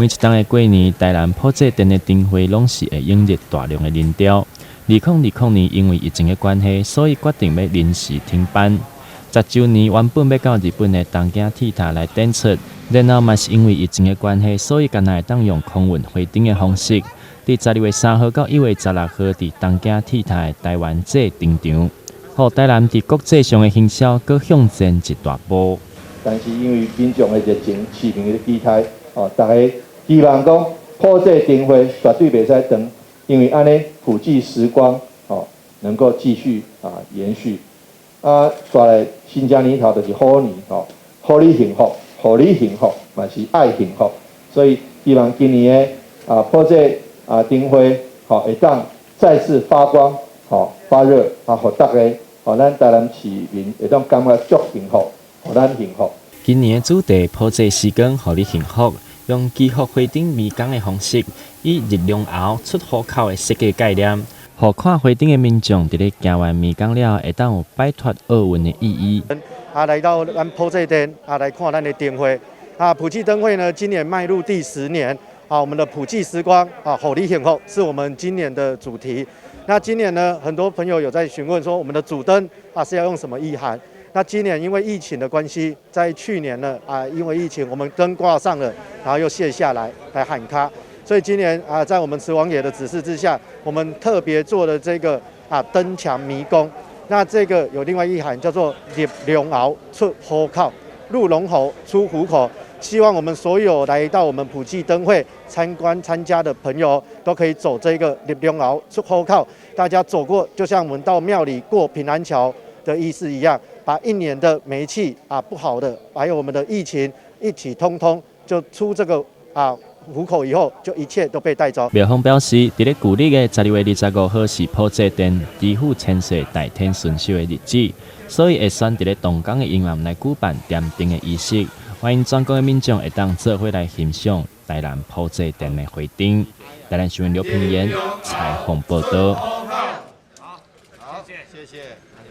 每一档的过年，台南普济殿的灯会拢是会引入大量的人潮。2020年因为疫情的关系，所以决定要临时停办。10周年原本要到日本的东京铁塔来展出，然后嘛是因为疫情的关系，所以敢若会当用空运回灯的方式，伫12月3号到1月16号伫东京铁塔的台湾祭登场，互台南伫国际上的营销搁向前一大步。但是因为民众的热情、市民的期待，大家希望讲普济灯会绝对袂使长，因为安尼普济时光能够继续延续。带来新疆年头就是好年互你幸福，互你幸福，嘛是爱幸福。所以希望今年的普济灯会会当再次发光发热互大家咱台南市民会当感觉足幸福。互咱幸福。今年的主题普济时光，互你幸福，用积福回灯微光的方式，以日龙鳌出虎口的设计概念，互看回灯的民众伫咧行完微光了，会当有摆脱厄运的意义。来到咱普济殿来看咱的灯会普济灯会呢，今年迈入第10年我们的普济时光互你幸福是我们今年的主题。那今年呢，很多朋友有在询问说，我们的主灯是要用什么意涵？那今年因为疫情的关系，在去年呢因为疫情，我们灯挂上了，然后又卸下来喊卡，所以今年在我们慈王爷的指示之下，我们特别做了这个灯墙迷宫。那这个有另外意涵，叫做入龙鳌出虎口，入龙喉出虎口。希望我们所有来到我们普济灯会参加的朋友，都可以走这个入龙鳌出虎口，大家走过，就像我们到庙里过平安桥的意思一样，把一年的霉气不好的，还有我们的疫情一起通通就出这个虎口以后，就一切都被带走。庙方表示，伫咧旧历的12月25号是普济殿祈福千岁大天顺寿的日子，所以会选伫咧动工的营院来举办点灯的仪式，欢迎全国的民众会当做伙来欣赏台南普济殿的回灯。台南新闻刘平言采访报道。好，谢谢。